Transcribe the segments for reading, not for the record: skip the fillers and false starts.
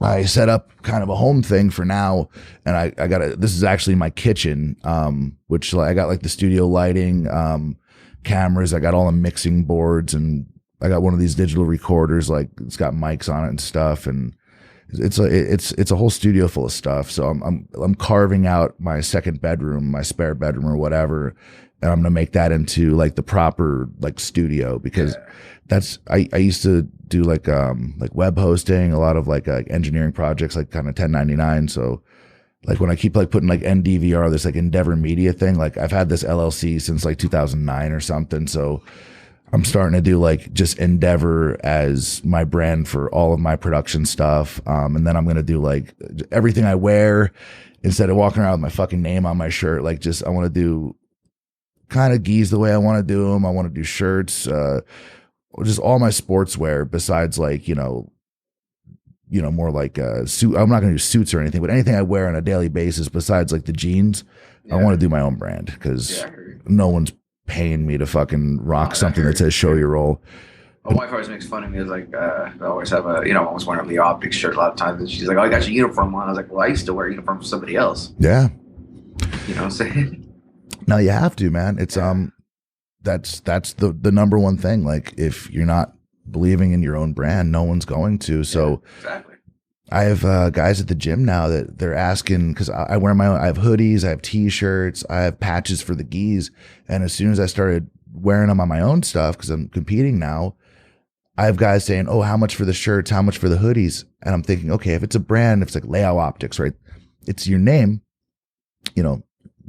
I set up kind of a home thing for now, and I got this is actually my kitchen, which I got like the studio lighting, cameras. I got all the mixing boards, and I got one of these digital recorders, like it's got mics on it and stuff, and it's a whole studio full of stuff. So I'm carving out my second bedroom, my spare bedroom or whatever, and I'm gonna make that into like the proper like studio, because that's I used to do like web hosting, a lot of like engineering projects, like kind of 1099. So like when I keep like putting like NDVR, this like Endeavor Media thing, like I've had this LLC since like 2009 or something. So I'm starting to do like just Endeavor as my brand for all of my production stuff. And then I'm going to do like everything I wear, instead of walking around with my fucking name on my shirt. Like just, I want to do kind of geese the way I want to do them. I want to do shirts, just all my sportswear besides like, more like a suit. I'm not going to do suits or anything, but anything I wear on a daily basis besides like the jeans, I want to do my own brand, because no one's paying me to fucking rock something that says show your role. My wife always makes fun of me. It's like, I always have I was wearing the optics shirt a lot of times. And she's like, oh, I got your uniform on. I was like, well, I used to wear a uniform for somebody else. Yeah. You know what I'm saying? No, you have to, man. It's, that's the number one thing. Like if you're not believing in your own brand, no one's going to. So exactly. I have guys at the gym now that they're asking, because I wear my own. I have hoodies, I have t-shirts, I have patches for the gis. And as soon as I started wearing them on my own stuff, because I'm competing now, I have guys saying, oh, how much for the shirts? How much for the hoodies? And I'm thinking, okay, if it's a brand, if it's like Leao Optics, right? It's your name,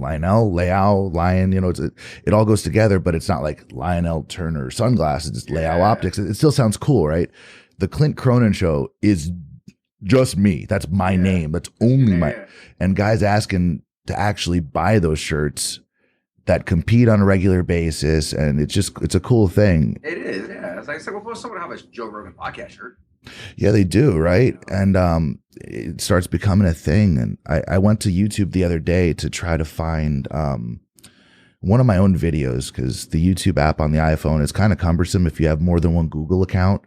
Lionel, Leao, Lion, it all goes together, but it's not like Lionel Turner sunglasses. It's Leao Optics. It still sounds cool, right? The Clint Cronin show is just me. That's my name. That's only and guys asking to actually buy those shirts that compete on a regular basis. And it's a cool thing. It is. Yeah. It's like, well, someone have a Joe Rogan podcast shirt. Yeah, they do. Right. And, it starts becoming a thing. And I went to YouTube the other day to try to find, one of my own videos, because the YouTube app on the iPhone is kind of cumbersome if you have more than one Google account.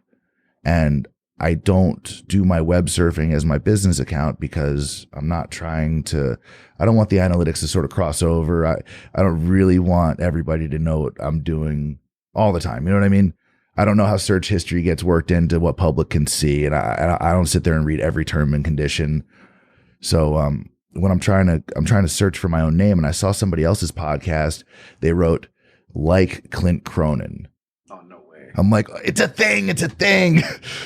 And I don't do my web surfing as my business account, because I don't want the analytics to sort of cross over. I don't really want everybody to know what I'm doing all the time. You know what I mean? I don't know how search history gets worked into what public can see. And I don't sit there and read every term and condition. So, when I'm trying to search for my own name, and I saw somebody else's podcast, they wrote like Clint Cronin. I'm like, it's a thing.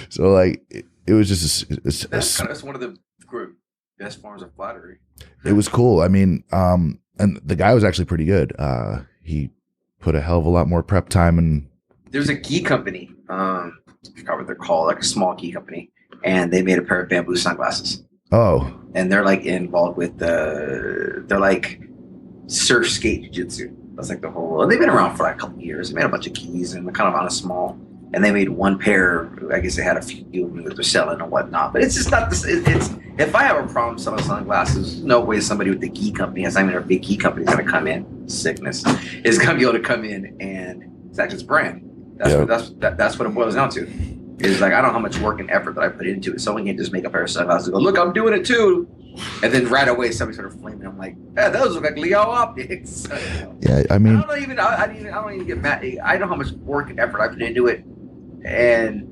So like, it was just that's one of the best forms of flattery. It was cool. I mean, and the guy was actually pretty good. He put a hell of a lot more prep time. And there's a gi company, I forgot what they're called, like a small gi company, and they made a pair of bamboo sunglasses. Oh. And they're like involved with they're like surf skate jiu-jitsu. That's like the whole. They've been around for like a couple of years. They made a bunch of keys, and they're kind of on a small. And they made one pair. I guess they had a few that they're selling and whatnot. But it's just not this. It's if I have a problem selling sunglasses, no way somebody with the gi company, as I mean, a big gi company is going to come in. Sickness is going to be able to come in, and it's actually its brand. That's what it boils down to. It's like, I don't know how much work and effort that I put into it. Someone can just make a pair of sunglasses and go, look, I'm doing it too. And then right away, somebody started flaming. I'm like, yeah, those look like Leao Optics. Yeah, I mean, I don't even get mad. I know how much work and effort I put into it, and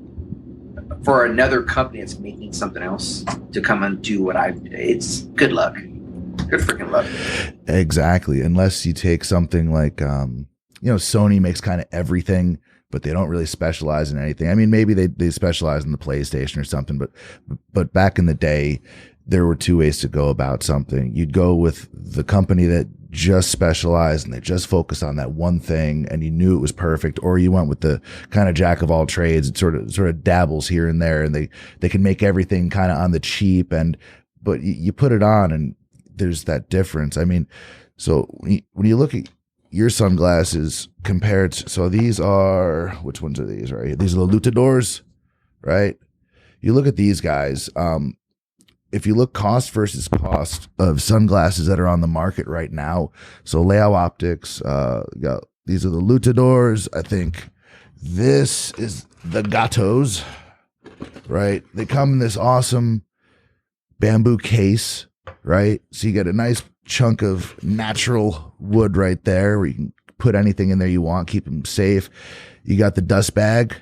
for another company that's making something else to come and do what it's good luck, good freaking luck. Exactly. Unless you take something like, Sony makes kind of everything, but they don't really specialize in anything. I mean, maybe they specialize in the PlayStation or something, but back in the day, there were two ways to go about something. You'd go with the company that just specialized and they just focused on that one thing, and you knew it was perfect, or you went with the kind of jack of all trades. It sort of dabbles here and there, and they can make everything kind of on the cheap, but you put it on and there's that difference. I mean, so when you look at your sunglasses compared to, so these are, which ones are these, right? These are the Lutadors, right? You look at these guys, if you look cost versus cost of sunglasses that are on the market right now, so Leao Optics, these are the Lutadors. I think this is the Gatos, right? They come in this awesome bamboo case, right? So you get a nice chunk of natural wood right there where you can put anything in there you want, keep them safe. You got the dust bag.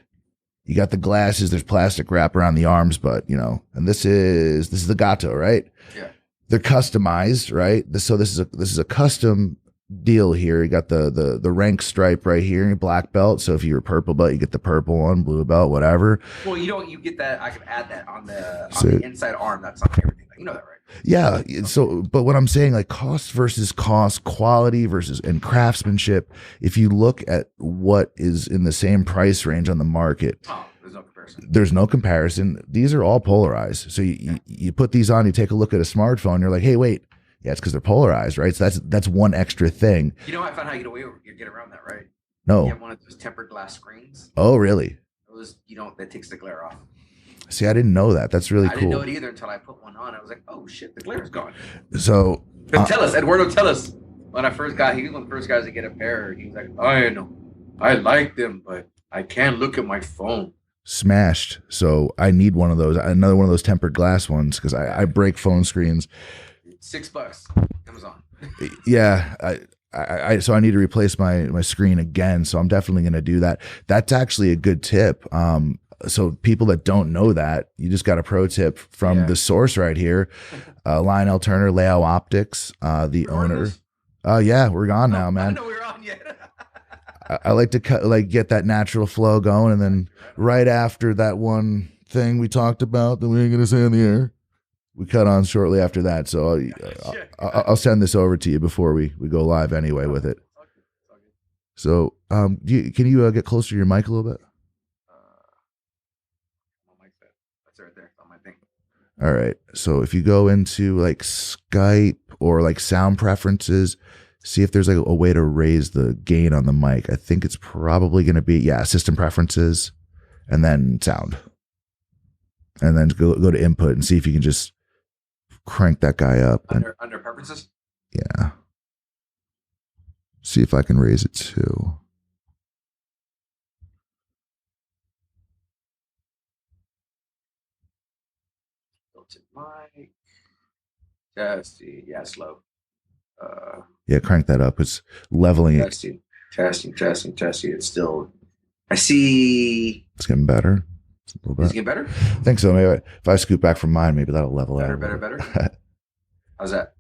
You got the glasses. There's plastic wrap around the arms, but and this is the gato, right? Yeah. They're customized, right? So this is a custom deal here. You got the rank stripe right here, your black belt. So if you're a purple belt, you get the purple one, blue belt, whatever. Well, you get that. I can add that on the inside arm. That's on everything. You know that, right? Yeah. So, but what I'm saying, like cost versus cost, quality versus and craftsmanship. If you look at what is in the same price range on the market, there's no comparison. There's no comparison. These are all polarized. So you put these on, you take a look at a smartphone, you're like, hey, wait, yeah, it's because they're polarized, right? So that's one extra thing. I found how you get around that, right? No. You have one of those tempered glass screens. Oh, really? Those that takes the glare off. See, I didn't know that. That's really cool. I didn't know it either until I put one on. I was like, oh shit, the glare's gone. So tell us, Eduardo, tell us. When I first got, he was one of the first guys to get a pair. He was like, I know, I like them, but I can't look at my phone. Smashed. So I need one of those, another one of those tempered glass ones, because I break phone screens. $6, Amazon. Yeah, so I need to replace my screen again. So I'm definitely going to do that. That's actually a good tip. So people that don't know that, you just got a pro tip from the source right here. Lionel Turner, Leo Optics, the owner. Yeah, we're gone now, man. I didn't know we were on yet. I like to get that natural flow going, and then right after that one thing we talked about that we ain't gonna say on the air, we cut on shortly after that. So I'll send this over to you before we go live anyway with it. So can you get closer to your mic a little bit? That's right there on my thing. All right. So if you go into like Skype or like sound preferences, see if there's like a way to raise the gain on the mic. I think it's probably going to be, system preferences and then sound. And then go to input and see if you can just crank that guy up. Under preferences? Yeah. See if I can raise it too. Mic. Testing. Yeah, slow. Yeah, crank that up. It's leveling it. Testing. It's still. I see. It's getting better. It's a little bit. Is it getting better? I think so. Maybe if I scoot back from mine, maybe that'll level out. Better. How's that?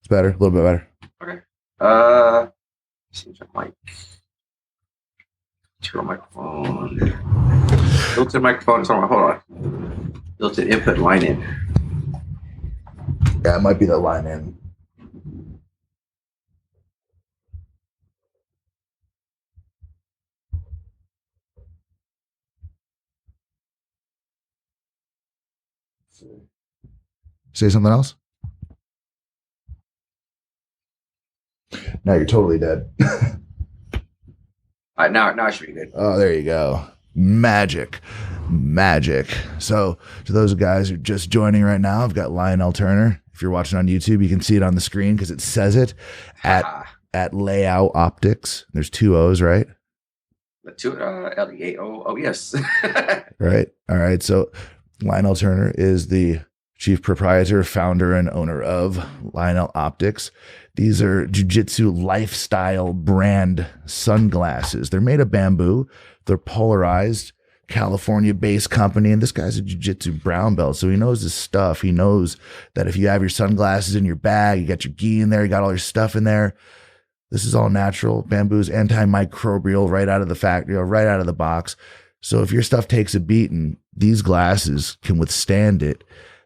It's better. A little bit better. Okay. Seems like mic. Turn microphone. Built-in microphone. Hold on. Built-in input line in. Yeah, it might be the line in. Say something else? Now you're totally dead. All right, now I should be good. Oh, there you go. Magic. So to those guys who are just joining right now, I've got Lionel Turner. If you're watching on YouTube, you can see it on the screen because it says it at Layout Optics. There's 2 O's, right? The 2 L-E-A-O. Oh, yes. Right. All right. So Lionel Turner is the chief proprietor, founder, and owner of Lionel Optics. These are jiu-jitsu lifestyle brand sunglasses. They're made of bamboo. They're polarized, California-based company, and this guy's a jiu-jitsu brown belt, so he knows his stuff. He knows that if you have your sunglasses in your bag, you got your gi in there, you got all your stuff in there. This is all natural. Bamboo's antimicrobial right out of the factory, right out of the box. So if your stuff takes a beating, these glasses can withstand it.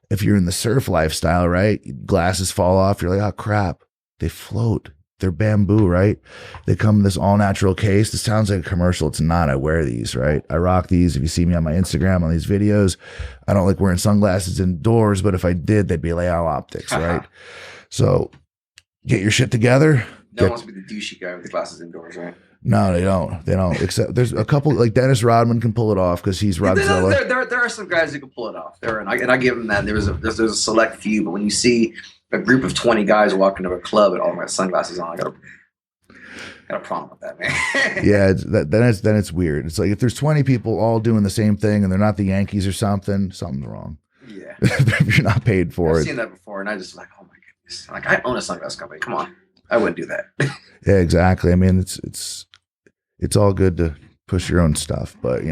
If you're in the surf lifestyle, right, glasses fall off, you're like, oh crap, they float. They're bamboo, right? They come in this all natural case. This sounds like a commercial. It's not. I wear these, right? I rock these. If you see me on my Instagram on these videos, I don't like wearing sunglasses indoors, but if I did, they'd be Lionel Optics, right? So get your shit together. No one wants to be the douchey guy with the glasses indoors, right? No, they don't. They don't. Except there's a couple, like Dennis Rodman can pull it off because he's Rodzilla. There are some guys who can pull it off. And I give them that. There's a select few, but when you see a group of 20 guys walking to a club and all my sunglasses on, I got a problem with that, man. Yeah, then it's weird. It's like if there's 20 people all doing the same thing and they're not the Yankees or something's wrong. Yeah. Yeah. if you're not paid for I've it. seen that before, and I just like, oh my goodness, like I own a sunglass company. Come on, I wouldn't do that. Yeah, exactly. I mean, it's all good to push your own stuff, but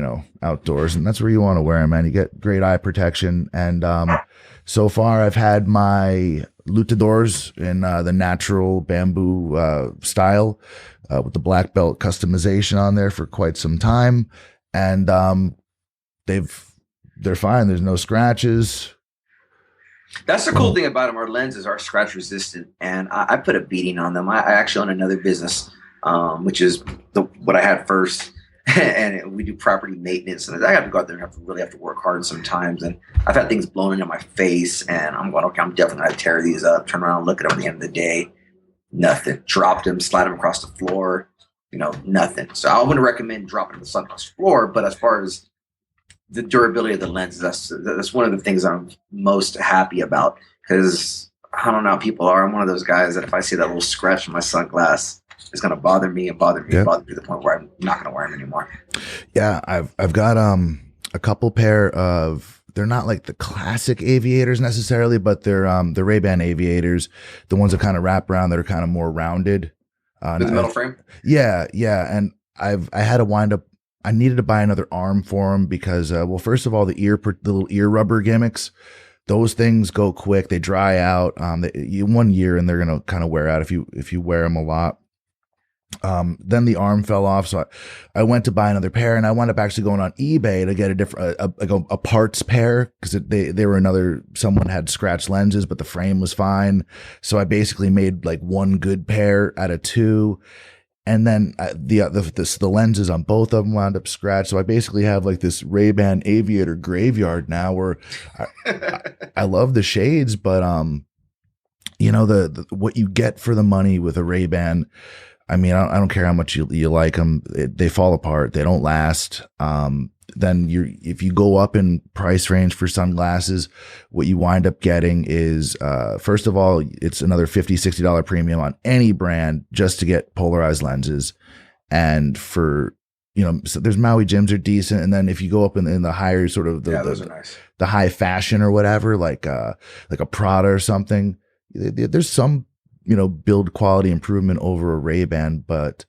outdoors, and that's where you want to wear them, man. You get great eye protection, and so far I've had my luchadors in the natural bamboo style with the black belt customization on there for quite some time, and they're fine. There's no scratches. That's the cool thing about them. Our lenses are scratch resistant, and I put a beating on them. I actually own another business, which is what I had first, and we do property maintenance. And I have to go out there and really have to work hard sometimes. And I've had things blown into my face, and I'm going, okay, I'm definitely going to tear these up. Turn around, and look at them at the end of the day, nothing. Dropped them, slide them across the floor, nothing. So I wouldn't recommend dropping them across the floor, but as far as the durability of the lenses, that's one of the things I'm most happy about, because I don't know how people are. I'm one of those guys that if I see that little scratch on my sunglass, it's going to bother me and bother me and bother me to the point where I'm not going to wear them anymore. Yeah, I've got a couple pair of, they're not like the classic aviators necessarily, but they're the Ray-Ban aviators, the ones that kind of wrap around that are kind of more rounded. With the metal frame? Yeah, and I had to wind up. I needed to buy another arm for them because, well, first of all, the little ear rubber gimmicks, those things go quick. They dry out. 1 year and they're gonna kind of wear out if you wear them a lot. Then the arm fell off, so I went to buy another pair, and I wound up actually going on eBay to get a different a parts pair, because they were someone had scratched lenses, but the frame was fine. So I basically made like one good pair out of two. And then the lenses on both of them wound up scratched. So I basically have like this Ray-Ban aviator graveyard now, where I love the shades, but the what you get for the money with a Ray-Ban, I mean, I don't care how much you like them, they fall apart, they don't last. Then if you go up in price range for sunglasses, what you wind up getting is, first of all, it's another $50-$60 premium on any brand just to get polarized lenses. And so there's Maui Jims are decent. And then if you go up in the higher sort of those are nice. The high fashion or whatever, like a Prada or something, there's some, build quality improvement over a Ray-Ban, but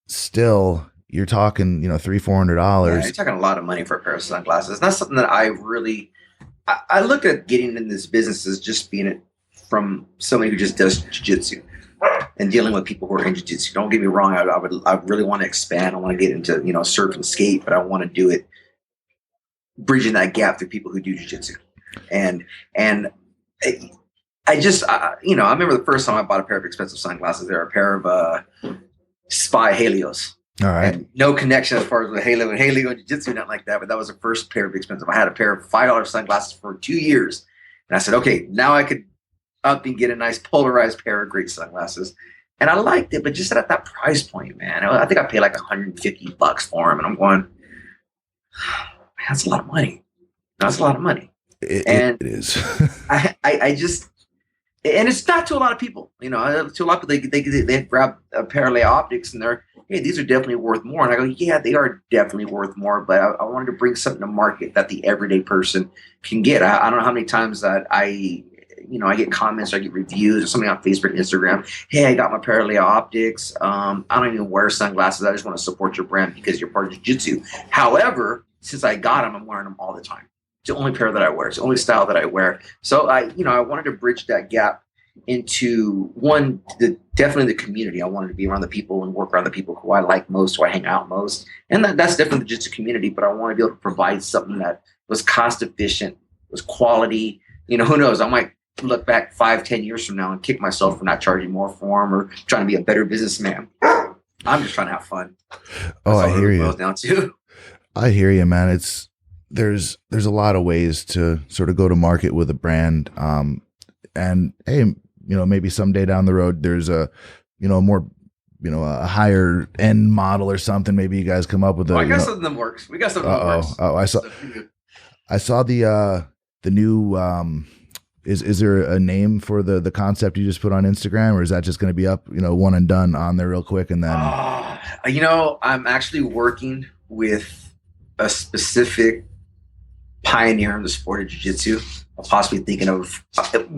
still, you're talking, $300-$400. Yeah, you're talking a lot of money for a pair of sunglasses. That's something that I looked at getting in this business as just being it from somebody who just does jiu-jitsu and dealing with people who are in jiu-jitsu. Don't get me wrong. I really want to expand. I want to get into, surf and skate, but I want to do it bridging that gap through people who do jiu-jitsu. And I remember the first time I bought a pair of expensive sunglasses. They were a pair of Spy Helios. All right. And no connection as far as with Halo and jiu-jitsu, nothing like that. But that was the first pair of expensive. I had a pair of $5 sunglasses for 2 years. And I said, okay, now I could up and get a nice polarized pair of great sunglasses. And I liked it, but just at that price point, man, I think I paid like $150 for them. And I'm going, that's a lot of money. That's a lot of money. It is. I just, and it's not to a lot of people, to a lot of people, they grab a pair of optics and they're, hey, these are definitely worth more. And I go, yeah, they are definitely worth more. But I wanted to bring something to market that the everyday person can get. I don't know how many times that I get comments or I get reviews or something on Facebook and Instagram. Hey, I got my pair of optics. I don't even wear sunglasses. I just want to support your brand because you're part of jiu-jitsu. However, since I got them, I'm wearing them all the time. It's the only pair that I wear. It's the only style that I wear. So I wanted to bridge that gap into definitely the community. I wanted to be around the people and work around the people who I like most, who I hang out most. And that's definitely the jiu-jitsu community, but I want to be able to provide something that was cost efficient, was quality. Who knows? I might look back 5-10 years from now and kick myself for not charging more for them or trying to be a better businessman. I'm just trying to have fun. Oh, I hear you. Down to. I hear you, man. There's a lot of ways to sort of go to market with a brand. And hey, maybe someday down the road, there's a more, a higher end model or something. Maybe you guys come up with I got something that works. We got something that works. Oh, I saw the new, is there a name for the concept you just put on Instagram, or is that just going to be up, one and done on there real quick? And then, I'm actually working with a specific pioneer in the sport of jiu-jitsu. I'm possibly thinking of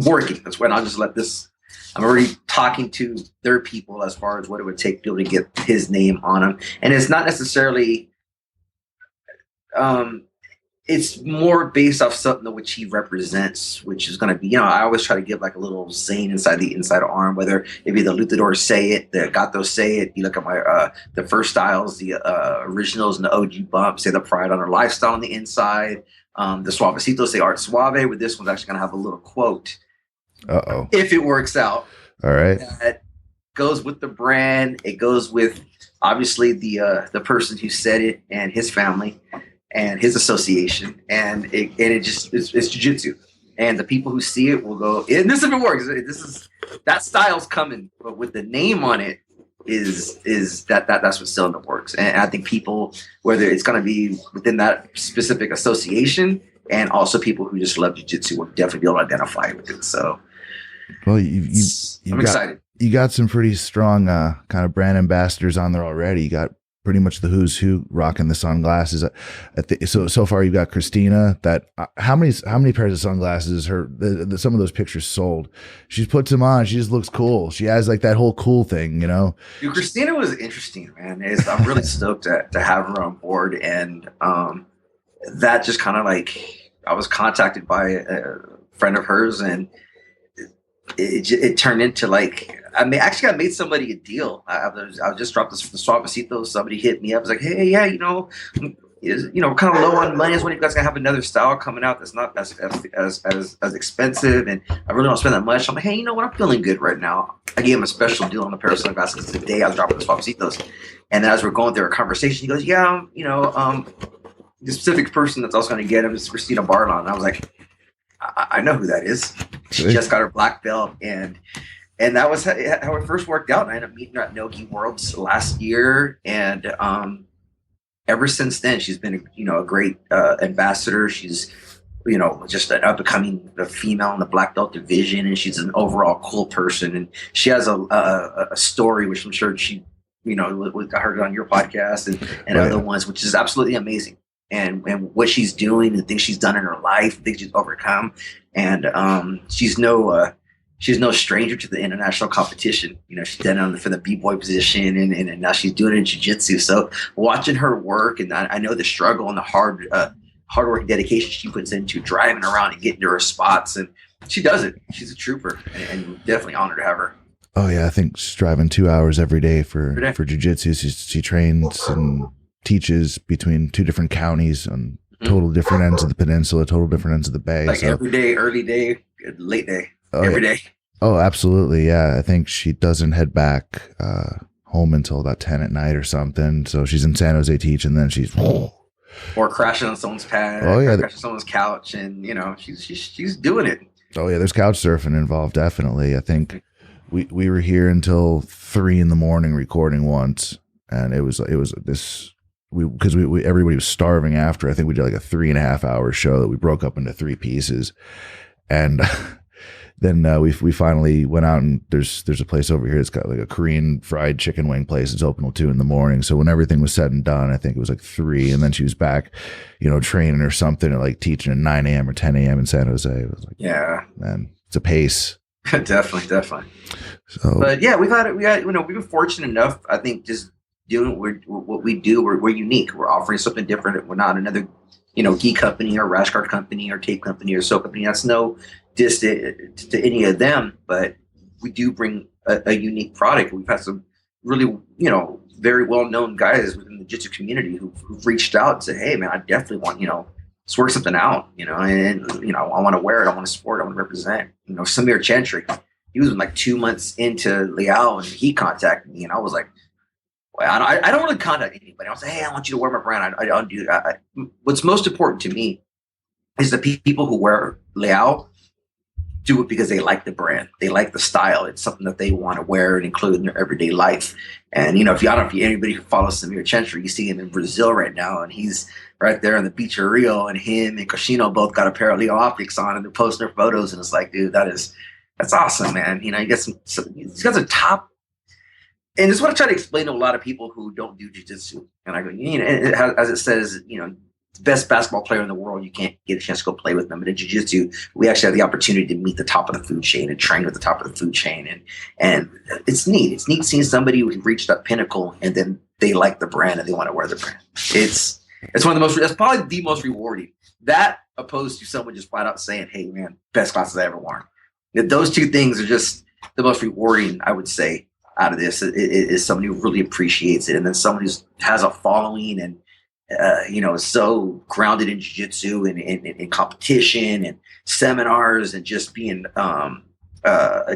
working. That's when I'll just let this. I'm already talking to their people as far as what it would take to be able to get his name on them. And it's not necessarily, it's more based off something which he represents, which is going to be, I always try to give like a little zane inside the inside arm, whether it be the luchadors say it, the gatos say it. You look at my, the first styles, the originals and the OG bump say the pride on our lifestyle on the inside. The suavecitos say art suave, with this one's actually going to have a little quote. Uh-oh. If it works out. All right. That goes with the brand. It goes with obviously the person who said it and his family and his association, and it's jiu-jitsu, and the people who see it will go, and this if it works, this is that style's coming, but with the name on it is that's what's still in the works. And I think people, whether it's going to be within that specific association and also people who just love jiu-jitsu, will definitely be able to identify with it. So well, I'm excited. You got some pretty strong kind of brand ambassadors on there already. You got pretty much the who's who rocking the sunglasses. So far you've got Christina. That how many pairs of sunglasses some of those pictures sold? She puts them on. She just looks cool. She has like that whole cool thing, Dude, Christina was interesting, man. I'm really stoked to have her on board, and that just kind of like I was contacted by a friend of hers, and it turned into like I made somebody a deal. I just dropped this for the Suavecito. Somebody hit me up. I was like, hey, yeah, kind of low on money. Is when you guys gonna have another style coming out that's not as expensive, and I really don't spend that much. I'm like, hey, you know what? I'm feeling good right now. I gave him a special deal on the pair of sunglasses today. I was dropping the Suavecitos, and then as we're going through our conversation, he goes, yeah, the specific person that's also going to get him is Christina Barlon. And I was like, I know who that is. She just got her black belt, and that was how it first worked out. And I ended up meeting her at Nogi Worlds last year, and ever since then, she's been a great ambassador. She's just an up and coming female in the black belt division, and she's an overall cool person. And she has a story which I'm sure she I heard it on your podcast and other ones, which is absolutely amazing. And what she's doing, the things she's done in her life, the things she's overcome, and she's no stranger to the international competition. She's done it for the b-boy position, and now she's doing it in jiu-jitsu. So watching her work, and I know the struggle and the hard work and dedication she puts into driving around and getting to her spots, and she does it. She's a trooper, and definitely honored to have her. Oh yeah, I think she's driving 2 hours every day for jiu-jitsu. She trains and teaches between two different counties on total different ends of the peninsula, total different ends of the bay. Like every day, early day, late day, every day. Oh, absolutely. Yeah. I think she doesn't head back home until about 10 at night or something. So she's in San Jose teaching, then she's or crashing on someone's pad, crashing on someone's couch, and she's doing it. Oh yeah, there's couch surfing involved, definitely. I think we were here until 3 a.m. recording once, and it was this. Because everybody was starving after. I think we did like a 3.5 hour show that we broke up into 3 pieces, and then we finally went out, and there's a place over here that's got like a Korean fried chicken wing place. It's open till 2 a.m. So when everything was said and done, I think it was like 3, and then she was back, training or something, or like teaching at 9 a.m. or 10 a.m. in San Jose. It was like, yeah, man, it's a pace. definitely. So, but yeah, we've been fortunate enough. I think just doing what we do, we're unique. We're offering something different. We're not another, gi company or rash guard company or tape company or soap company. That's no diss to any of them, but we do bring a unique product. We've had some really, very well-known guys within the jiu-jitsu community who've reached out and said, hey man, I definitely want, let's work something out, and I want to wear it. I want to support it. I want to represent, Samir Chantry. He was like 2 months into Liao, and he contacted me, and I was like, I don't really contact anybody. I'll say, hey, I want you to wear my brand. I don't do that. What's most important to me is the people who wear Liao do it because they like the brand. They like the style. It's something that they want to wear and include in their everyday life. And, if anybody who follows Samir Chantry, you see him in Brazil right now, and he's right there on the beach of Rio, and him and Koshino both got a pair of Leo optics on, and they're posting their photos. And it's like, dude, that's awesome, man. You get these guys are top. And this is what I try to explain to a lot of people who don't do jiu-jitsu. And I go, as it says, best basketball player in the world, you can't get a chance to go play with them. But in jiu-jitsu, we actually have the opportunity to meet the top of the food chain and train at the top of the food chain. And it's neat. It's neat seeing somebody who reached that pinnacle and then they like the brand and they want to wear the brand. It's one of the most, that's probably the most rewarding. That opposed to someone just flat out saying, hey man, best glasses I ever worn. Those two things are just the most rewarding, I would say, out of this. It is somebody who really appreciates it. And then someone who has a following and, so grounded in jiu-jitsu and in competition and seminars and just being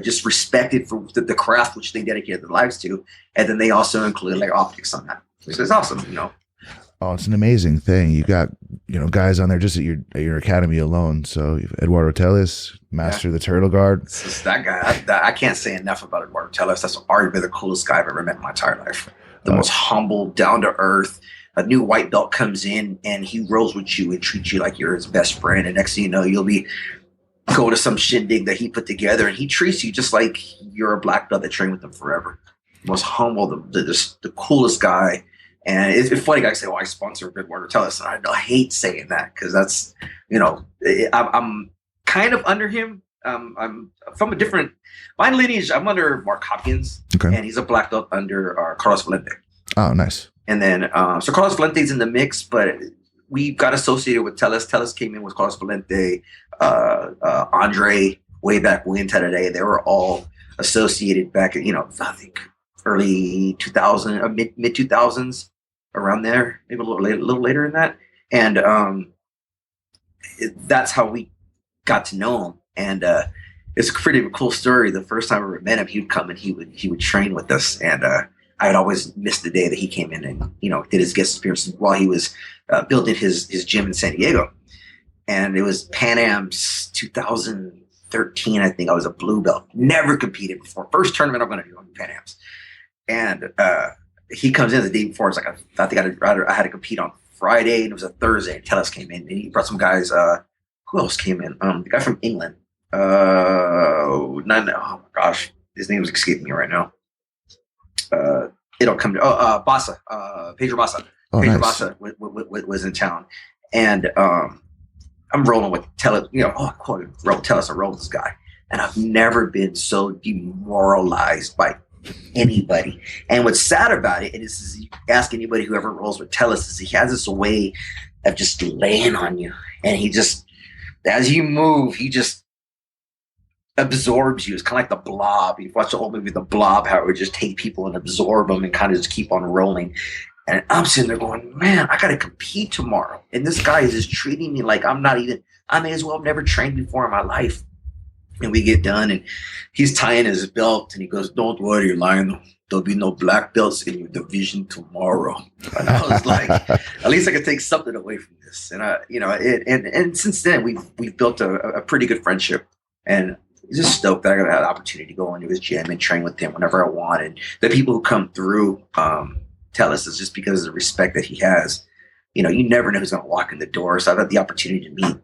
just respected for the craft which they dedicated their lives to. And then they also include like optics on that. So it's awesome, Oh, it's an amazing thing. You got, guys on there just at your academy alone. So Eduardo Telles, master of the turtle guard. That guy, I can't say enough about Eduardo Telles. That's arguably the coolest guy I've ever met in my entire life. The most humble, down to earth. A new white belt comes in and he rolls with you and treats you like you're his best friend. And next thing you know, you'll be going to some shindig that he put together and he treats you just like you're a black belt that trained with him forever. Most humble, the coolest guy. And it's funny, guys say, "Oh, I sponsor Eduardo Telles," and I hate saying that because that's, I'm kind of under him. I'm from a different my lineage. I'm under Mark Hopkins, and he's a black belt under Carlos Valente. Oh, nice. And then so Carlos Valente's in the mix, but we got associated with Telles. Telles came in with Carlos Valente, Andre way back when today. They were all associated back at I think early 2000, mid 2000s. Around there, maybe a little later in that, and that's how we got to know him. And it's a pretty cool story. The first time I ever met him, he would come and he would train with us, and I had always missed the day that he came in and did his guest appearance while he was building his gym in San Diego. And it was Pan Am's 2013, I think. I was a blue belt, never competed before. First tournament I'm going to do on Pan Am's, and he comes in the day before. It's like I think I had to compete on Friday, and it was a Thursday. And Telles came in, and he brought some guys. Who else came in? The guy from England. Oh my gosh, his name is escaping me right now. It'll come to Bassa, Pedro Bassa. Pedro Bassa was in town, and I'm rolling with Telles. Telles. I roll with this guy, and I've never been so demoralized by anybody. And what's sad about it, and this is, you ask anybody who ever rolls with Telles, is he has this way of just laying on you, and he just, as you move, he just absorbs you. It's kind of like the Blob. You've watched the old movie The Blob, how it would just take people and absorb them and kind of just keep on rolling. And I'm sitting there going, man, I gotta compete tomorrow, and this guy is just treating me like I may as well have never trained before in my life. And we get done, and he's tying his belt, and he goes, "Don't worry, Lionel. There'll be no black belts in your division tomorrow." And I was like, "At least I can take something away from this." And and since then we've built a pretty good friendship, and just stoked that I got the opportunity to go into his gym and train with him whenever I want. And the people who come through Telles is just because of the respect that he has. You never know who's going to walk in the door. So I've had the opportunity to meet,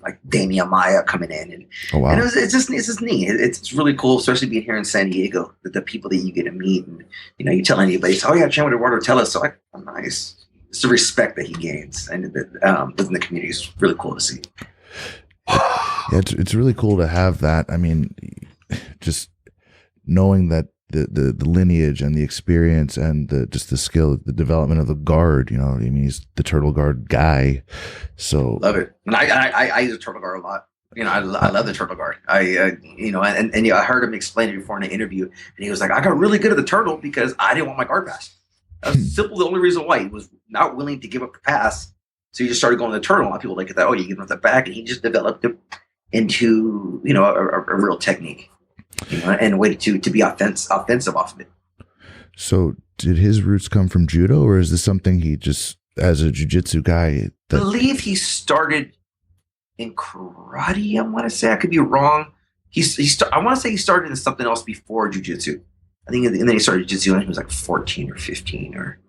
like Damian Maya coming in, and, oh, wow. And it's just neat. It's really cool, especially being here in San Diego. The people that you get to meet, and you tell anybody, "Oh yeah, I trained with Eduardo Telles." So nice. It's the respect that he gains, and within the community is really cool to see. Yeah, it's really cool to have that. I mean, just knowing that the lineage and the experience and the skill, the development of the guard. He's the turtle guard guy. So love it. And I use a turtle guard a lot. I love the turtle guard. I heard him explain it before in an interview, and he was like, "I got really good at the turtle because I didn't want my guard pass." That's simple. The only reason why he was not willing to give up the pass, so he just started going to the turtle. A lot of people look at that. Oh, you give him the back, and he just developed it into a real technique. And a way to be offensive off of it. So did his roots come from judo, or is this something he just, as a jiu-jitsu guy? I believe he started in karate. I want to say, I could be wrong. I want to say he started in something else before jiu-jitsu. I think, and then he started jiu-jitsu when he was like 14 or 15, or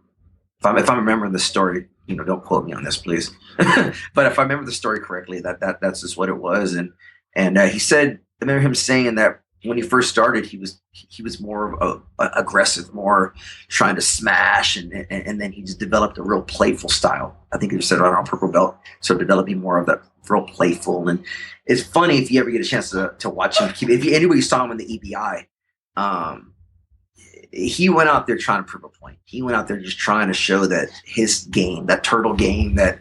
if I'm remembering the story. Don't quote me on this, please. But if I remember the story correctly, that's just what it was. And he said, I remember him saying that when he first started, he was more of a aggressive, more trying to smash, and then he just developed a real playful style. I think he said right on purple belt, so developing more of that real playful. And it's funny if you ever get a chance to watch him. If anybody saw him in the EBI, he went out there trying to prove a point. He went out there just trying to show that his game, that turtle game, that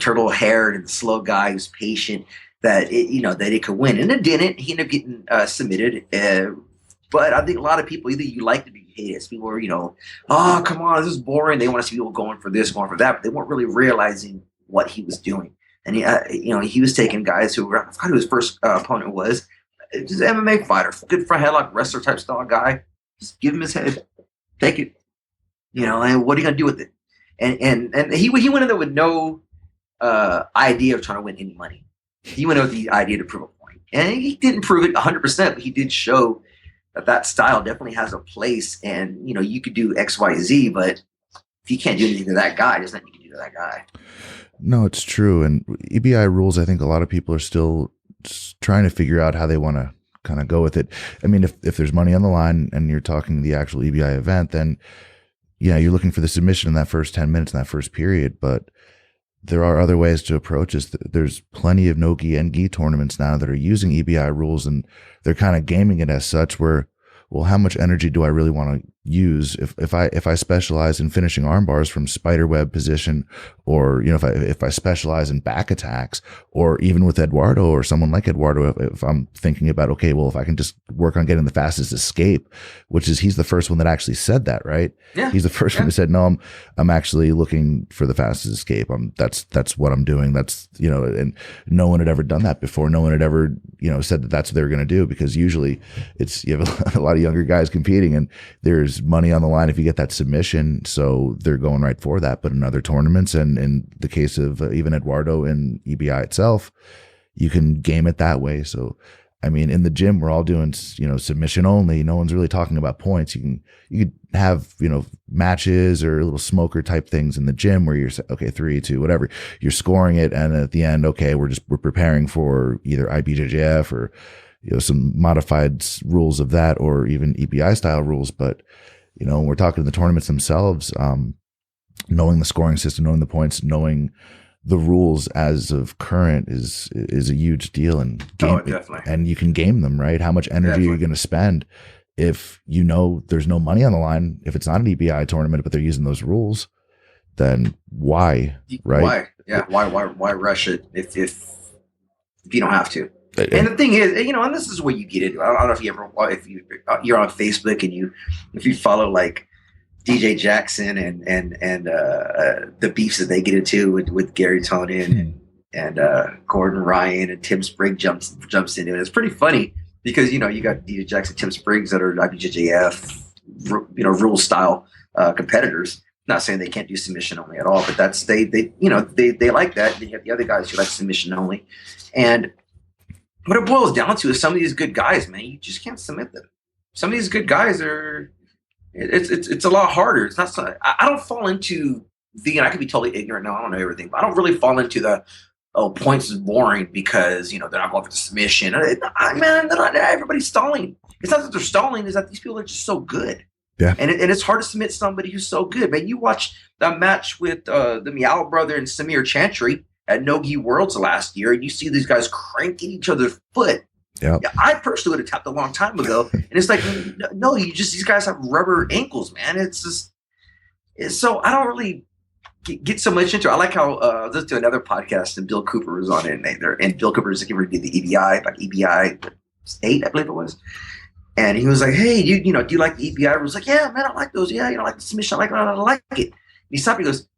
turtle haired and the slow guy who's patient, that it could win, and it didn't. He ended up getting submitted. But I think a lot of people, either you like it or you hate it. People were, oh, come on, this is boring. They want to see people going for this, going for that, but they weren't really realizing what he was doing. And he was taking guys who I forgot who his first opponent was, just an MMA fighter, good front headlock wrestler type style guy. Just give him his head, take it, and what are you gonna do with it? And he went in there with no idea of trying to win any money. He went with the idea to prove a point. And he didn't prove it 100%, but he did show that style definitely has a place. And, you could do X, Y, Z, but if you can't do anything to that guy, there's nothing you can do to that guy. No, it's true. And EBI rules, I think a lot of people are still trying to figure out how they want to kind of go with it. I mean, if there's money on the line and you're talking the actual EBI event, then, you're looking for the submission in that first 10 minutes in that first period. But there are other ways to approach this. There's plenty of no-gi and gi tournaments now that are using EBI rules, and they're kind of gaming it as such where, well, how much energy do I really want to use if I specialize in finishing arm bars from spider web position, or if I specialize in back attacks, or even with Eduardo or someone like Eduardo, if I'm thinking about, okay, well, if I can just work on getting the fastest escape, which is he's the first one that actually said that, right? Yeah. He's the first one who said, no, I'm actually looking for the fastest escape. That's what I'm doing. That's and no one had ever done that before. No one had ever said that that's what they were going to do, because usually you have a lot of younger guys competing and there's money on the line if you get that submission, so they're going right for that. But in other tournaments, and in the case of even Eduardo and EBI itself, you can game it that way. So I mean, in the gym, we're all doing submission only. No one's really talking about points. You could have matches or little smoker type things in the gym where you're okay, 3, 2, whatever, you're scoring it, and at the end, okay, we're preparing for either IBJJF or some modified rules of that, or even EBI style rules. But we're talking the tournaments themselves, knowing the scoring system, knowing the points, knowing the rules as of current is a huge deal. And definitely. And you can game them, right? How much energy are you going to spend if there's no money on the line? If it's not an EBI tournament, but they're using those rules, then why, right? Why? Yeah. Why rush it if you don't have to? And the thing is, and this is where you get into. I don't know if you're on Facebook and if you follow like DJ Jackson and the beefs that they get into with Gary Tonin and Gordon Ryan, and Tim Spriggs jumps into it. It's pretty funny because you got DJ Jackson, Tim Spriggs that are IBJJF rule style competitors. Not saying they can't do submission only at all, but that's they like that. Then you have the other guys who like submission only, and what it boils down to is some of these good guys, man, you just can't submit them. Some of these good guys are, it's a lot harder. It's not. I don't fall into and I could be totally ignorant now. I don't know everything, but I don't really fall into the points is boring because they're not going for the submission. Man, everybody's stalling. It's not that they're stalling; it's that these people are just so good. Yeah, and it's hard to submit somebody who's so good. Man, you watch that match with the Meow brother and Samir Chantry at No-Gi Worlds last year, and you see these guys cranking each other's foot. Yeah, I personally would have tapped a long time ago, and it's like, no, these guys have rubber ankles, man. So I don't really get so much into it. I like how I listened to another podcast and Bill Cooper was on it, and Bill Cooper was like, did the EBI, like EBI 8, I believe it was. And he was like, hey, do you like the EBI? I was like, yeah, man, I like those. Yeah, I like the submission. I like it. And he stopped. He goes,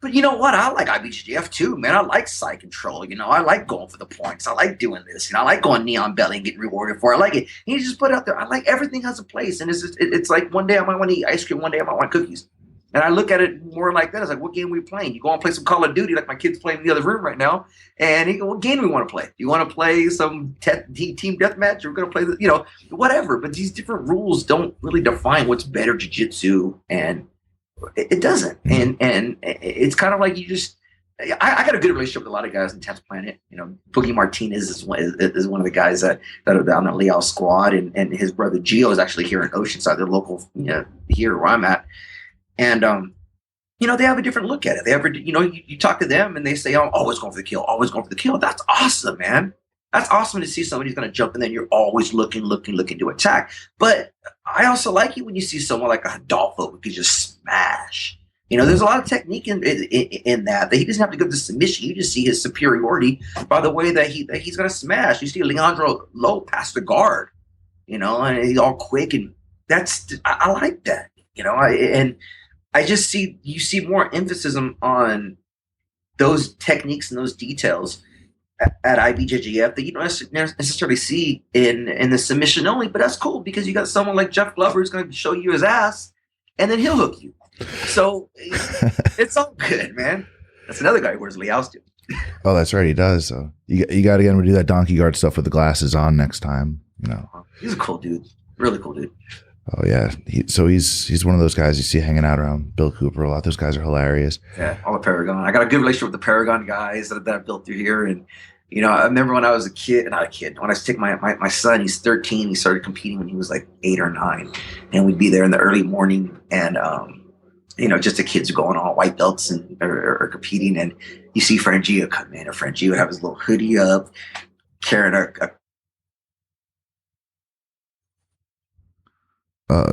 but you know what? I like IBJJF too, man. I like side control. I like going for the points. I like doing this. I like going neon belly and getting rewarded for it. I like it. And he just put it out there. I like everything has a place. And it's like one day I might want to eat ice cream. One day I might want cookies. And I look at it more like that. It's like, what game are we playing? You go and play some Call of Duty like my kid's playing in the other room right now. And he go, what game do we want to play? Do you want to play some team deathmatch? Or we're going to play, whatever. But these different rules don't really define what's better jiu-jitsu, and it doesn't. And it's kind of like you just I got a good relationship with a lot of guys in 10th Planet. You know, Boogie Martinez is one of the guys that are on the Leal squad, and his brother Gio is actually here in Oceanside, they're local, you know, here where I'm at. And you know, they have a different look at it. They ever, you know, you talk to them and they say, "Oh, always going for the kill, always going for the kill." That's awesome, man. That's awesome to see somebody's going to jump and then you're always looking to attack. But I also like it when you see someone like a Adolfo who can just smash. You know, there's a lot of technique in that he doesn't have to go to submission. You just see his superiority by the way that he's going to smash. You see Leandro Lowe pass the guard, you know, and he's all quick, and I like that. You know, I just see you see more emphasis on those techniques and those details at IBJJF that you don't necessarily see in the submission only. But that's cool because you got someone like Jeff Glover who's going to show you his ass, and then he'll hook you. So it's all good, man. That's another guy who wears Leal's too. Oh, that's right, he does. So you got to get him to do that donkey guard stuff with the glasses on next time. You know, he's a cool dude, really cool dude. Oh yeah, he's one of those guys you see hanging out around Bill Cooper a lot. Those guys are hilarious. Yeah, all the Paragon. I got a good relationship with the Paragon guys that I built through here, and you know, I remember when I was not a kid. When I was taking my son, he's 13. He started competing when he was like 8 or 9, and we'd be there in the early morning, and you know, just the kids going all white belts and or competing, and you see Frangio come in, and Frangio would have his little hoodie up, carrying a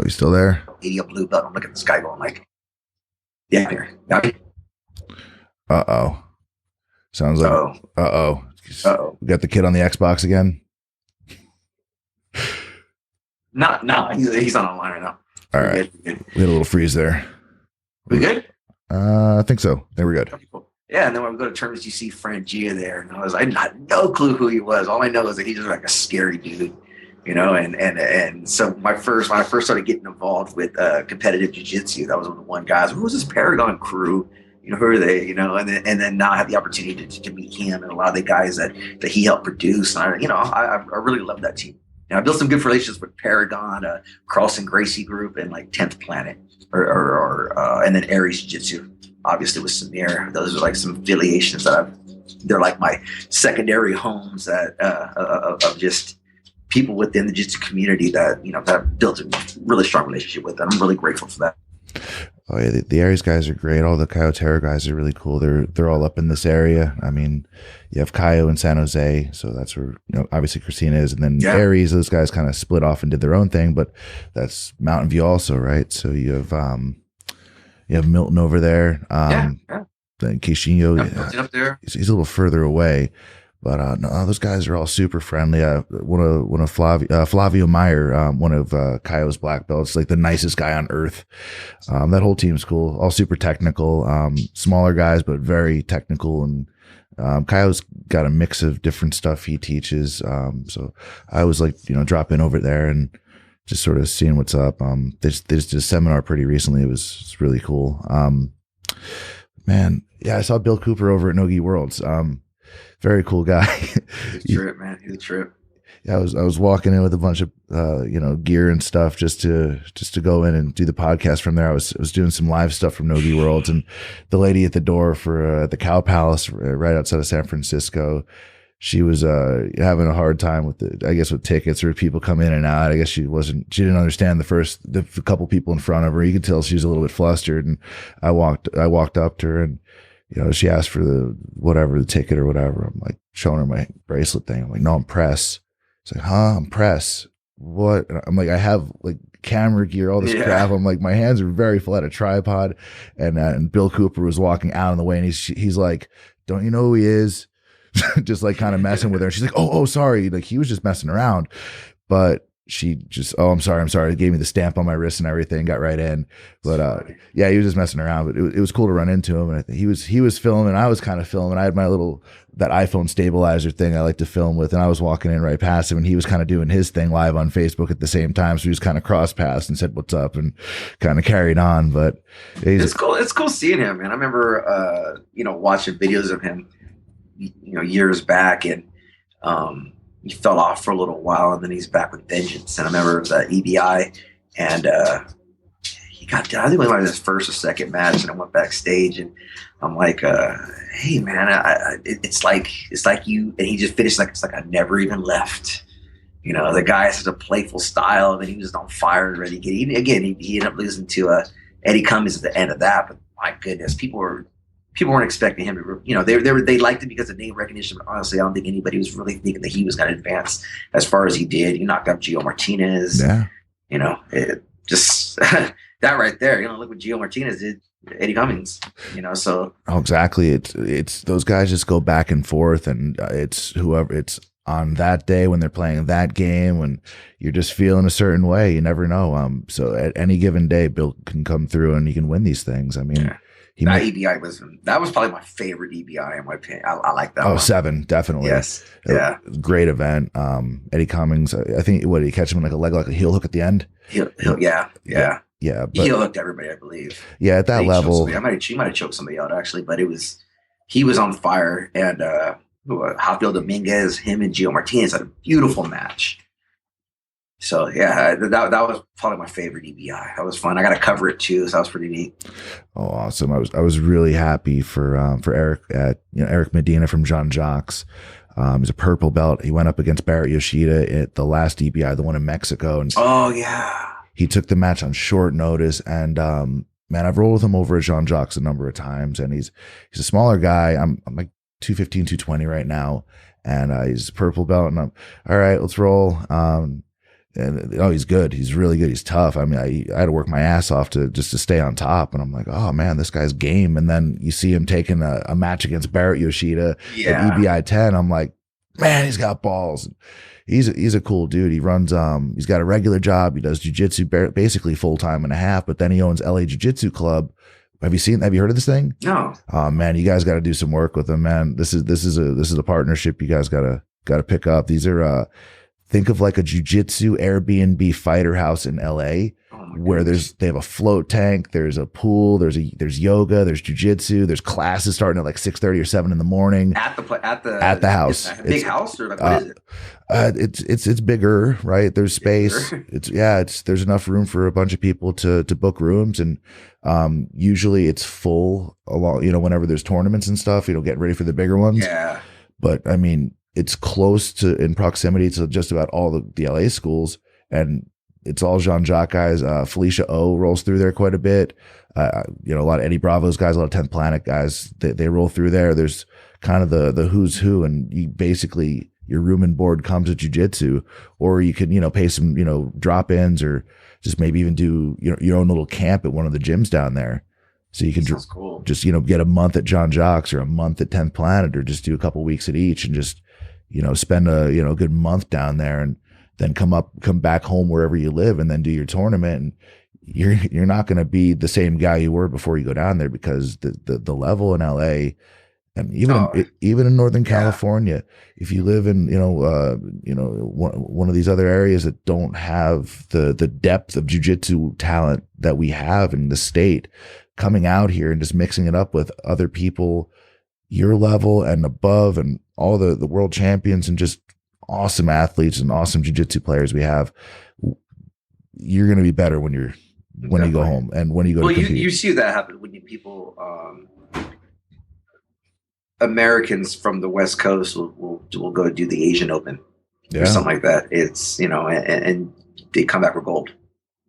You still there? 80 blue belt. I'm looking at this guy going like, yeah, here. Sounds like we got the kid on the Xbox again. No, he's on online right now. All right, we had a little freeze there. We good? I think so. There we go. Okay, cool. Yeah, and then when we go to tournaments, you see Frangio there, and I had no clue who he was. All I know is that he's just like a scary dude, you know. And so when I first started getting involved with competitive jiu-jitsu, that was one guys. Who was this Paragon crew? You know, who are they? You know, and then now I have the opportunity to meet him and a lot of the guys that he helped produce. And I really love that team. And I built some good relations with Paragon, Carlson Gracie Group, and like 10th Planet, and then Aries Jiu-Jitsu, obviously with Samir. Those are like some affiliations that they're like my secondary homes that of just people within the jiu-jitsu community that, you know, that I've built a really strong relationship with. And I'm really grateful for that. Oh yeah, the Aries guys are great. All the Caio Terra guys are really cool. They're all up in this area. I mean, you have Caio in San Jose, so that's where, you know, obviously Christina is, and then Aries. Those guys kind of split off and did their own thing, but that's Mountain View also, right? So you have Milton over there. Then Keishinho, up there. He's a little further away. But no, those guys are all super friendly. One of Flavio Meyer, one of Caio's black belts, like the nicest guy on earth. That whole team's cool, all super technical. Smaller guys, but very technical. And Caio's got a mix of different stuff he teaches. So I always like, you know, drop in over there and just sort of seeing what's up. They just did a seminar pretty recently. It's really cool. Man, yeah, I saw Bill Cooper over at Nogi Worlds. Very cool guy. He's a trip, man. He's a trip. Yeah, I was walking in with a bunch of you know, gear and stuff just to go in and do the podcast from there. I was doing some live stuff from Nogi Worlds, and the lady at the door for the Cow Palace right outside of San Francisco, she was having a hard time with with tickets or people come in and out. I guess she didn't understand the couple people in front of her. You could tell she was a little bit flustered, and I walked up to her, and you know, she asked for the ticket or whatever. I'm like showing her my bracelet thing. I'm like, no, I'm press. She's like, huh? I'm press. What? And I'm like, I have like camera gear, all this crap. I'm like, my hands are very full. I had a tripod, and Bill Cooper was walking out in the way, and he's like, don't you know who he is? Just like kind of messing with her. And she's like, oh, sorry. Like he was just messing around, but she just, I'm sorry. Gave me the stamp on my wrist and everything, got right in. But yeah, he was just messing around, but it was cool to run into him. And I think he was filming, I was kind of filming. I had my that iPhone stabilizer thing I like to film with, and I was walking in right past him, and he was kind of doing his thing live on Facebook at the same time. So we just kind of crossed paths and said, what's up, and kind of carried on. But it's cool. It's cool seeing him, man. I remember, you know, watching videos of him, you know, years back, and, he fell off for a little while, and then he's back with vengeance. And I remember it was EBI, and God, I think it was like his first or second match, and I went backstage, and I'm like, "Hey, man, it's like you." And he just finished like it's like I never even left. You know, the guy has such a playful style, and then he was on fire and ready to get. He ended up losing to Eddie Cummings at the end of that, but my goodness, people weren't expecting him to. You know, they liked it because of name recognition, but honestly, I don't think anybody was really thinking that he was going to advance as far as he did. He knocked out Gio Martinez. Yeah. You know, it just that right there. You know, look what Gio Martinez did. Eddie Cummings. You know, so exactly. It's those guys just go back and forth, and it's whoever it's on that day when they're playing that game, when you're just feeling a certain way. You never know. So at any given day, Bill can come through and he can win these things. I mean, yeah. EBI was probably my favorite EBI in my opinion. I like that. Oh, one. 7, definitely. Yes. Yeah. Great event. Eddie Cummings, I think did he catch him in like a leg, like a heel hook at the end? Yeah. But he heel hooked everybody, I believe. Yeah, at that level. He might have choked somebody out actually, but he was on fire, and Rafael Dominguez, him and Gio Martinez had a beautiful match. So yeah, that was probably my favorite EBI. That was fun. I got to cover it too, so that was pretty neat. Oh, awesome! I was really happy for Eric Eric Medina from Jean Jacques. He's a purple belt. He went up against Barrett Yoshida at the last EBI, the one in Mexico, and oh yeah, he took the match on short notice. And man, I've rolled with him over at Jean Jacques a number of times, and he's a smaller guy. I'm like 215, 220 right now, and he's purple belt, and I'm all right. Let's roll. And he's good. He's really good. He's tough. I mean, I had to work my ass off to stay on top. And I'm like, oh man, this guy's game. And then you see him taking a match against Barrett Yoshida at EBI 10. I'm like, man, he's got balls. He's a cool dude. He runs, he's got a regular job. He does jujitsu basically full time and a half, but then he owns LA Jiu-Jitsu Club. Have you heard of this thing? No. Oh man, you guys got to do some work with him, man. This is a partnership you guys got to pick up. These are, think of like a jiu-jitsu Airbnb fighter house in LA, where they have a float tank, there's a pool, there's yoga, there's jiu-jitsu, there's classes starting at like 6:30 or 7 in the morning at the house. It's a big house, or like what is it? It's bigger, right? There's space. There's enough room for a bunch of people to book rooms, and usually it's full along, whenever there's tournaments and stuff, getting ready for the bigger ones. Yeah. But I mean, it's close to in proximity to just about all the LA schools, and it's all Jean Jacques guys. Felicia O rolls through there quite a bit. A lot of Eddie Bravo's guys, a lot of 10th Planet guys, they roll through there. There's kind of the who's who, and you basically, your room and board comes with jiu-jitsu, or you can, pay some, drop-ins, or just maybe even do your own little camp at one of the gyms down there. So you can cool. just, get a month at Jean Jacques or a month at 10th Planet, or just do a couple weeks at each and just, spend a good month down there, and then come back home wherever you live, and then do your tournament. And you're not going to be the same guy you were before you go down there, because the level in LA, and even in Northern California, if you live in one of these other areas that don't have the depth of jiu-jitsu talent that we have in the state, coming out here and just mixing it up with other people your level and above, and all the world champions and just awesome athletes and awesome jiu-jitsu players we have, you're going to be better when you go home and when you go to compete. You see that happen when people Americans from the West Coast will go do the Asian Open or something like that. It's and they come back with gold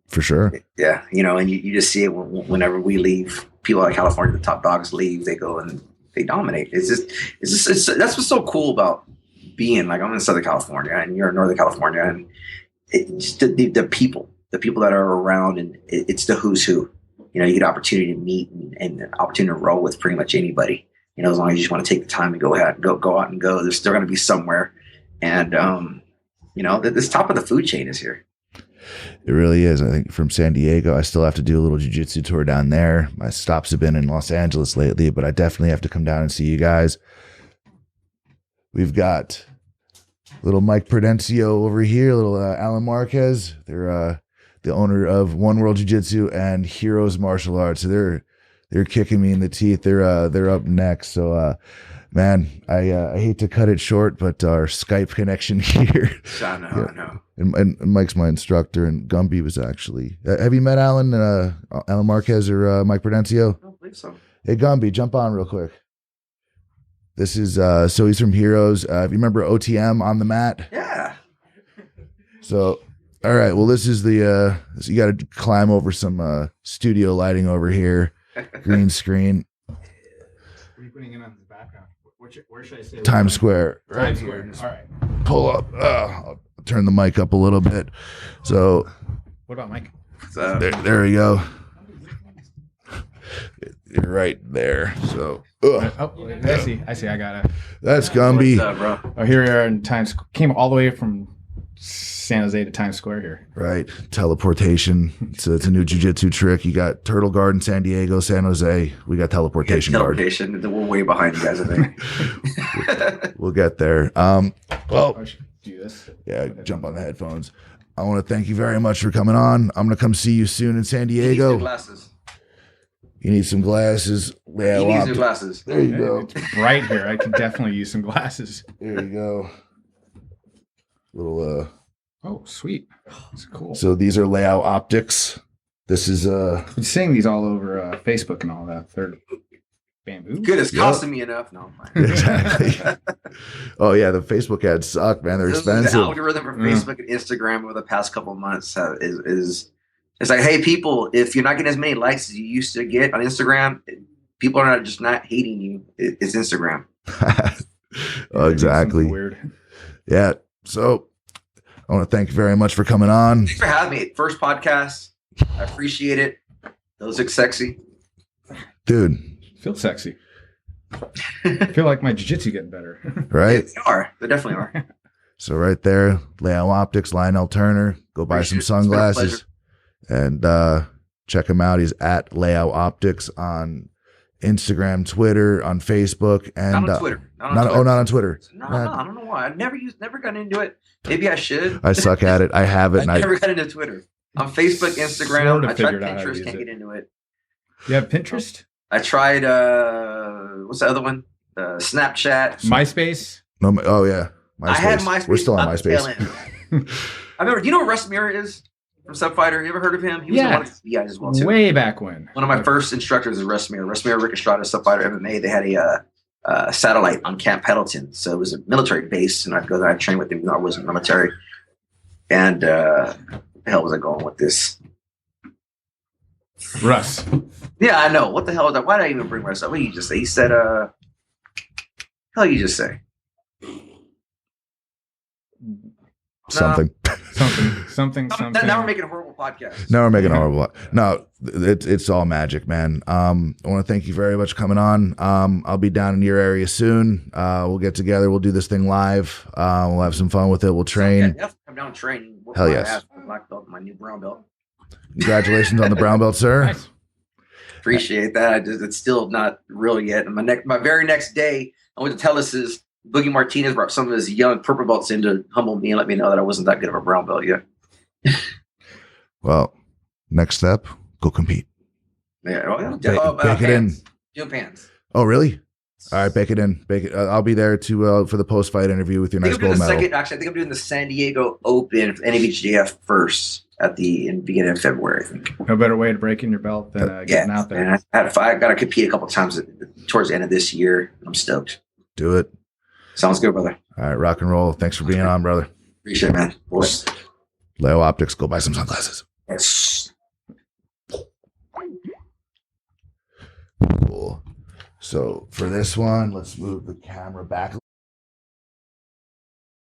for sure. Yeah, and you just see it whenever we leave. People out of California, the top dogs leave, they go and they dominate. It's just that's what's so cool about being like, I'm in Southern California and you're in Northern California, and it's the people that are around, and it's the who's who. You get an opportunity to meet and an opportunity to roll with pretty much anybody. As long as you just want to take the time and go out and go, they're still going to be somewhere. And this top of the food chain is here. It really is. I think from San Diego, I still have to do a little jiu-jitsu tour down there. My stops have been in Los Angeles lately, but I definitely have to come down and see you guys. We've got little Mike Prudencio over here, little Alan Marquez. They're the owner of One World Jiu-Jitsu and Heroes Martial Arts. So they're kicking me in the teeth. They're up next. So Man, I hate to cut it short, but our Skype connection here. I know, Yeah. I know. And Mike's my instructor, and Gumby was actually. Have you met Alan Marquez or Mike Prudencio? I don't believe so. Hey, Gumby, jump on real quick. This is so he's from Heroes. If you remember OTM on the mat. Yeah. So, all right. Well, this is the so you got to climb over some studio lighting over here, green screen. What are you putting in on the background? Where should I say? Times Square. Right Times here. Square. All right. Pull up. I'll turn the mic up a little bit. So What about Mike? So, there we go. You're right there. So Oh, I see. I got it. that's what's Gumby. up, bro? Oh, here we are in Times. Came all the way from San Jose to Times Square here. Right. Teleportation. It's a new jiu-jitsu trick. You got Turtle Garden, San Diego, San Jose. We got teleportation guard. Teleportation. We're way behind you guys, I think. We'll get there. Well, I should do this. yeah, jump on the headphones. I want to thank you very much for coming on. I'm going to come see you soon in San He needs new Diego. glasses. You need some glasses. Yeah, He needs well, new glasses. there you Yeah, go. it's bright here. I can definitely use some glasses. There you go. Little Oh, sweet. It's cool. so these are layout optics. This is I've been seeing these all over Facebook and all that. They're bamboo. Good, it's Yep. costing me enough. No, I'm fine. exactly. Oh yeah, the Facebook ads suck, man. They're The expensive. algorithm for Facebook and Instagram over the past couple of months is it's like, hey, people, if you're not getting as many likes as you used to get on Instagram, people are not hating you. It's Instagram. Oh, exactly. Something weird. Yeah. So I want to thank you very much for coming on. Thanks for having me. First podcast. I appreciate it. Those look sexy. Dude, Feel sexy. I feel like my jiu-jitsu getting better. right? They are. They definitely are. So right there, Layout Optics, Lionel Turner. Go buy some Appreciate it. It's been a sunglasses and check him out. He's at Layout Optics on Instagram, Twitter, on Facebook, and Not on Twitter. Not on not Twitter. on Twitter. No, I don't know why. I've never gotten into it. Maybe I should. I suck at it. I have it. I And I never got into Twitter. On Facebook, Instagram, Sort of I tried figured out how to Pinterest, use can't it. get into it. You have Pinterest? I tried what's the other one? Snapchat. MySpace? no. Oh yeah, MySpace. I had MySpace. We're still on the tail MySpace. end. I remember. Do you know who Russ Mirror is from Subfighter? You ever heard of him? He was Yeah. one of the guys as well too. Way back when. One of my first instructors is Russ Mirror. Russ Mirror, Rick Estrada, Subfighter, MMA. They had a satellite on Camp Pendleton, so it was a military base, and I'd go there. I'd train with him. I wasn't military. And what the hell was I going with this? Russ. Yeah, I know. What the hell is that? Why did I even bring Russ up? What did you just say? He said, hell you just say? Something. Something. Now we're making a horrible podcast. Now we're making a horrible. No, it's all magic, man. I want to thank you very much for coming on. I'll be down in your area soon. We'll get together. We'll do this thing live. We'll have some fun with it. We'll train. Yeah, come down and train. Hell yes. My black belt, my new brown belt. Congratulations on the brown belt, sir. Nice. Appreciate that. It's still not real yet. And my very next day, I went to Tellus's. Boogie Martinez brought some of his young purple belts in to humble me and let me know that I wasn't that good of a brown belt yet. Well, next step, go compete. Yeah, Bake it in. Jim Pans. Oh, really? All right, bake it in. Bake it. I'll be there to for the post fight interview with your nice gold medal. I think I'm doing the San Diego Open for NABJF first in the beginning of February. I think. No better way to break in your belt than getting out there. And I got to compete a couple times towards the end of this year. I'm stoked. Do it. Sounds good, brother. All right, rock and roll. Thanks for being on, brother. Appreciate it, man. Boys. Leo Optics, go buy some sunglasses. Yes. Cool. So for this one, let's move the camera back a